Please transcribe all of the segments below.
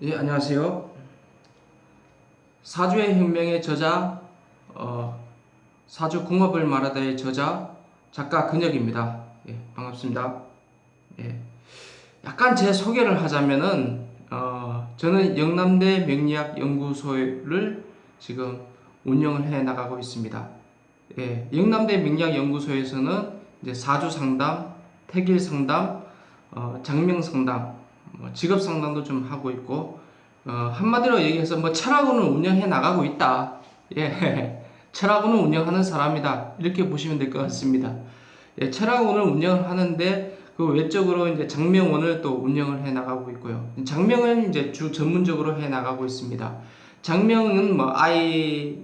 예, 안녕하세요. 사주의 혁명의 저자, 사주 궁합을 말하다의 저자, 작가 근혁입니다. 예, 반갑습니다. 예, 약간 제 소개를 하자면은, 저는 영남대 명리학 연구소를 지금 운영을 해 나가고 있습니다. 예, 영남대 명리학 연구소에서는 이제 사주 상담, 태길 상담, 장명 상담, 직업 상담도 좀 하고 있고, 한마디로 얘기해서 뭐 철학원을 운영해 나가고 있다. 예, 철학원을 운영하는 사람이다. 이렇게 보시면 될 것 같습니다. 예, 철학원을 운영을 하는데 그 외적으로 이제 장명원을 또 운영을 해 나가고 있고요. 장명은 이제 주 전문적으로 해 나가고 있습니다. 장명은 뭐 아이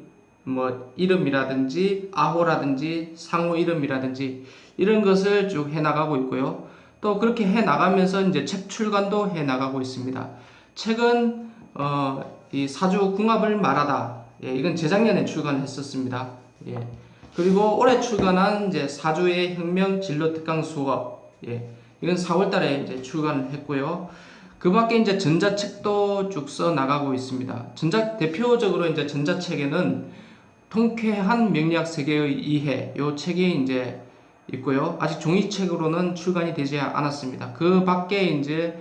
뭐 이름이라든지 아호라든지 상호 이름이라든지 이런 것을 쭉 해 나가고 있고요. 또 그렇게 해 나가면서 이제 책 출간도 해 나가고 있습니다. 책은 이 사주 궁합을 말하다. 예, 이건 재작년에 출간했었습니다. 예. 그리고 올해 출간한 이제 사주의 혁명 진로 특강 수업. 예. 이건 4월달에 이제 출간을 했고요. 그 밖에 이제 전자책도 쭉 써 나가고 있습니다. 대표적으로 이제 전자책에는 통쾌한 명리학 세계의 이해, 요 책이 이제 있고요. 아직 종이책으로는 출간이 되지 않았습니다. 그 밖에 이제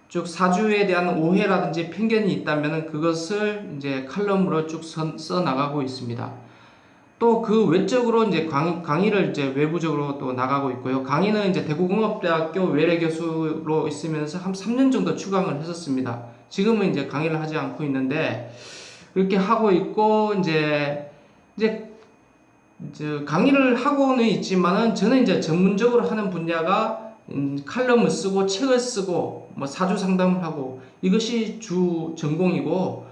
쭉 사주에 대한 오해라든지 편견이 있다면 그것을 이제 칼럼으로 쭉 써 나가고 있습니다. 또 그 외적으로 이제 강의를 이제 외부적으로 또 나가고 있고요. 강의는 이제 대구공업대학교 외래 교수로 있으면서 한 3년 정도 추강을 했었습니다. 지금은 이제 강의를 하지 않고 있는데 그렇게 하고 있고 이제 강의를 하고는 있지만은 저는 이제 전문적으로 하는 분야가 칼럼을 쓰고 책을 쓰고 뭐 사주 상담을 하고 이것이 주 전공이고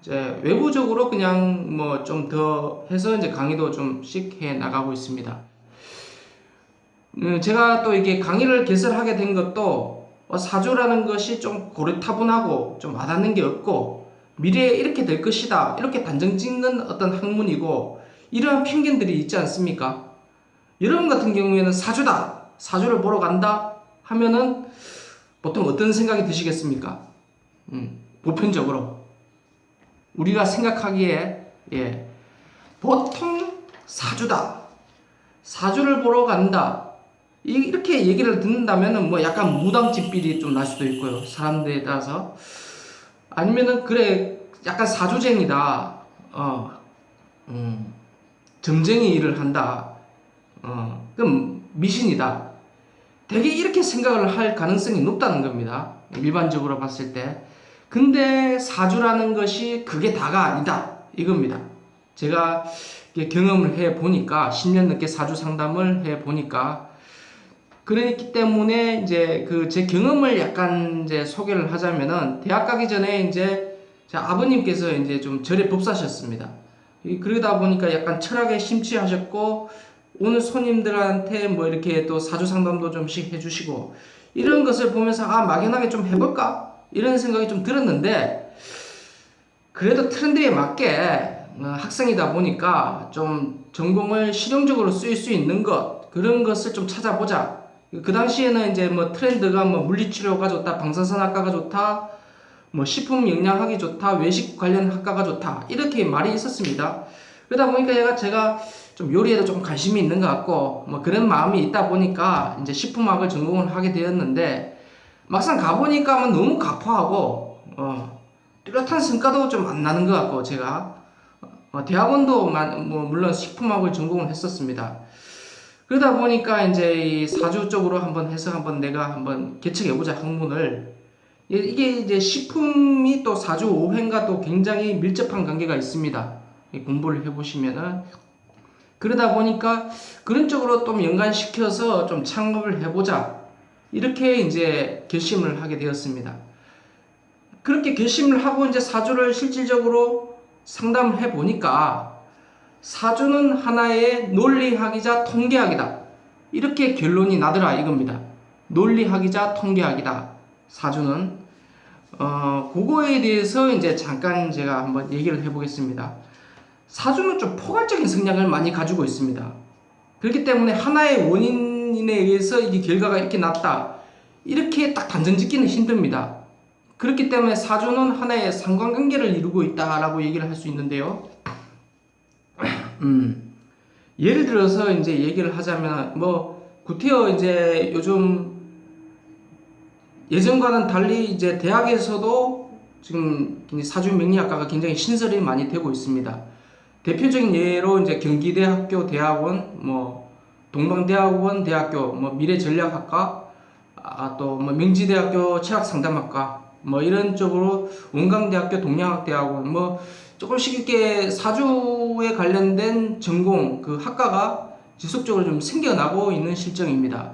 이제 외부적으로 그냥 뭐 좀 더 해서 이제 강의도 좀씩 해 나가고 있습니다. 제가 또 이게 강의를 개설하게 된 것도 사주라는 것이 좀 고리타분하고 좀 와닿는 게 없고 미래에 이렇게 될 것이다 이렇게 단정 짓는 어떤 학문이고 이러한 편견들이 있지 않습니까? 여러분 같은 경우에는 사주다 사주를 보러 간다 하면은 보통 어떤 생각이 드시겠습니까? 보편적으로 우리가 생각하기에 예, 보통 사주다 사주를 보러 간다 이렇게 얘기를 듣는다면은 뭐 약간 무당집필이 좀 날 수도 있고요. 사람들에 따라서. 아니면은 그래 약간 사주쟁이다. 점쟁이 일을 한다. 그럼 미신이다. 되게 이렇게 생각을 할 가능성이 높다는 겁니다. 일반적으로 봤을 때. 근데 사주라는 것이 그게 다가 아니다. 이겁니다. 제가 경험을 해 보니까 10년 넘게 사주 상담을 해 보니까 그렇기 때문에 이제 그 제 경험을 약간 이제 소개를 하자면은 대학 가기 전에 이제 제 아버님께서 이제 좀 절에 법사셨습니다. 그러다 보니까 약간 철학에 심취하셨고 오늘 손님들한테 뭐 이렇게 또 사주 상담도 좀씩 해주시고 이런 것을 보면서 아 막연하게 좀 해볼까 이런 생각이 좀 들었는데 그래도 트렌드에 맞게 학생이다 보니까 좀 전공을 실용적으로 쓰일 수 있는 것 그런 것을 좀 찾아보자. 그 당시에는 이제 뭐 트렌드가 뭐 물리치료가 좋다, 방사선학과가 좋다, 뭐 식품 영양학이 좋다, 외식 관련 학과가 좋다 이렇게 말이 있었습니다. 그러다 보니까 제가 좀 요리에도 좀 관심이 있는 것 같고 뭐 그런 마음이 있다 보니까 이제 식품학을 전공을 하게 되었는데 막상 가보니까 너무 가파하고 뚜렷한 성과도 좀 안 나는 것 같고 제가 대학원도 뭐 물론 식품학을 전공을 했었습니다. 그러다 보니까 이제 이 사주 쪽으로 한번 해서 한번 내가 한번 개척해보자 학문을 이게 이제 식품이 또 사주 오행과 또 굉장히 밀접한 관계가 있습니다. 공부를 해보시면은 그러다 보니까 그런 쪽으로 좀 연관시켜서 좀 창업을 해보자 이렇게 이제 결심을 하게 되었습니다. 그렇게 결심을 하고 이제 사주를 실질적으로 상담을 해보니까 사주는 하나의 논리학이자 통계학이다. 이렇게 결론이 나더라 이겁니다. 논리학이자 통계학이다. 사주는. 그거에 대해서 이제 잠깐 제가 한번 얘기를 해보겠습니다. 사주는 좀 포괄적인 성향을 많이 가지고 있습니다. 그렇기 때문에 하나의 원인에 의해서 이 결과가 이렇게 났다. 이렇게 딱 단정 짓기는 힘듭니다. 그렇기 때문에 사주는 하나의 상관관계를 이루고 있다라고 얘기를 할 수 있는데요. 예를 들어서 이제 얘기를 하자면 뭐 구태여 이제 요즘 예전과는 달리 이제 대학에서도 지금 사주 명리학과가 굉장히 신설이 많이 되고 있습니다. 대표적인 예로 이제 경기대학교 대학원, 뭐 동방대학원 대학교, 뭐 미래전략학과, 또 뭐 명지대학교 철학상담학과, 뭐 이런 쪽으로 원광대학교 동양학대학원, 뭐 조금씩 이렇게 사주에 관련된 전공 그 학과가 지속적으로 좀 생겨나고 있는 실정입니다.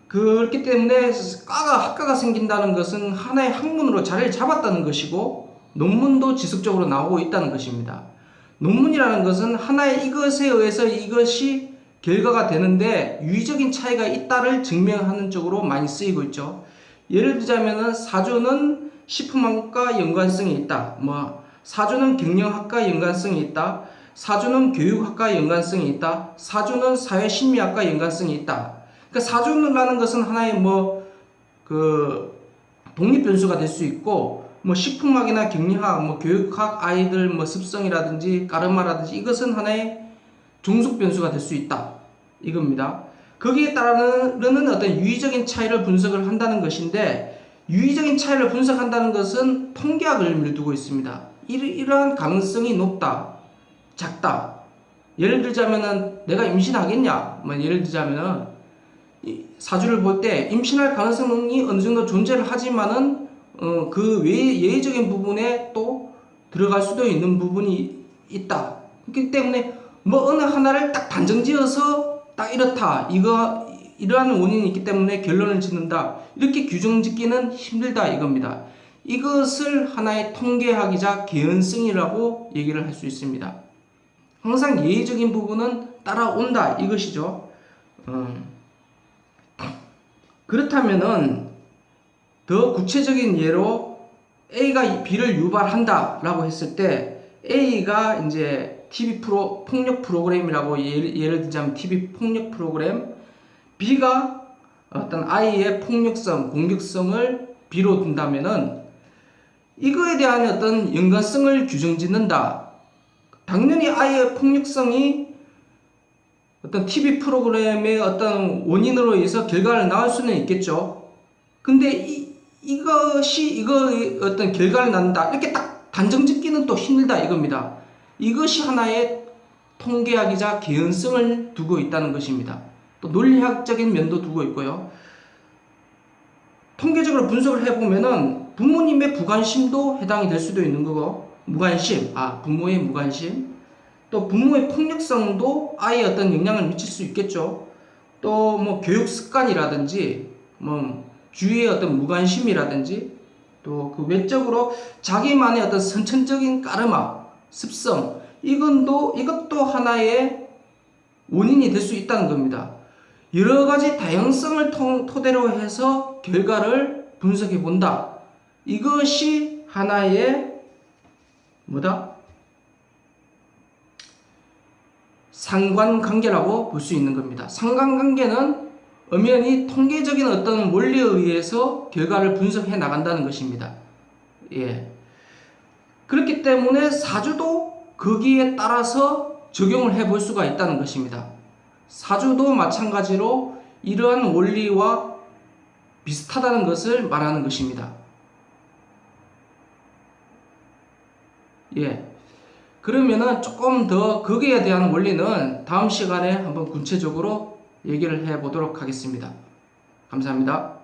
그렇기 때문에 학과가 생긴다는 것은 하나의 학문으로 자리를 잡았다는 것이고 논문도 지속적으로 나오고 있다는 것입니다. 논문이라는 것은 하나의 이것에 의해서 이것이 결과가 되는데 유의적인 차이가 있다를 증명하는 쪽으로 많이 쓰이고 있죠. 예를 들자면은 사주는 식품학과 연관성이 있다. 뭐 사주는 경영학과 연관성이 있다. 사주는 교육학과 연관성이 있다. 사주는 사회심리학과 연관성이 있다. 그러니까 사주라는 것은 하나의 독립 변수가 될 수 있고, 뭐 식품학이나 경리학, 뭐 교육학, 아이들 뭐 습성이라든지 까르마라든지 이것은 하나의 종속 변수가 될 수 있다. 이겁니다. 거기에 따르는 어떤 유의적인 차이를 분석을 한다는 것인데, 유의적인 차이를 분석한다는 것은 통계학을 의미를 두고 있습니다. 이러한 가능성이 높다, 작다. 예를 들자면은 내가 임신하겠냐? 뭐 예를 들자면은 사주를 볼 때 임신할 가능성이 어느 정도 존재를 하지만은 그 외의 예외적인 부분에 또 들어갈 수도 있는 부분이 있다. 그렇기 때문에 뭐 어느 하나를 딱 단정지어서 딱 이렇다, 이러한 원인이 있기 때문에 결론을 짓는다, 이렇게 규정짓기는 힘들다 이겁니다. 이것을 하나의 통계학이자 개연성이라고 얘기를 할 수 있습니다. 항상 예외적인 부분은 따라온다 이것이죠. 그렇다면은 더 구체적인 예로 A가 B를 유발한다 라고 했을 때, A가 이제 TV 폭력 프로그램이라고 예를 들자면 TV 폭력 프로그램, B가 어떤 아이의 폭력성, 공격성을 B로 둔다면은 이거에 대한 어떤 연관성을 규정짓는다. 당연히 아이의 폭력성이 어떤 TV 프로그램의 어떤 원인으로 해서 결과를 낳을 수는 있겠죠. 근데 이것이 어떤 결과를 낳는다, 이렇게 딱 단정 짓기는 또 힘들다 이겁니다. 이것이 하나의 통계학이자 개연성을 두고 있다는 것입니다. 또 논리학적인 면도 두고 있고요. 통계적으로 분석을 해보면은 부모님의 부관심도 해당이 될 수도 있는 거고, 부모의 무관심, 또 부모의 폭력성도 아이에 어떤 영향을 미칠 수 있겠죠. 또 뭐 교육 습관이라든지 뭐 주위의 어떤 무관심이라든지, 또 그 외적으로 자기만의 어떤 선천적인 까르마, 습성, 이것도 하나의 원인이 될 수 있다는 겁니다. 여러 가지 다양성을 토대로 해서 결과를 분석해 본다. 이것이 하나의 상관관계라고 볼 수 있는 겁니다. 상관관계는 엄연히 통계적인 어떤 원리에 의해서 결과를 분석해 나간다는 것입니다. 예. 그렇기 때문에 사주도 거기에 따라서 적용을 해 볼 수가 있다는 것입니다. 사주도 마찬가지로 이러한 원리와 비슷하다는 것을 말하는 것입니다. 예. 그러면은 조금 더 거기에 대한 원리는 다음 시간에 한번 구체적으로 얘기를 해 보도록 하겠습니다. 감사합니다.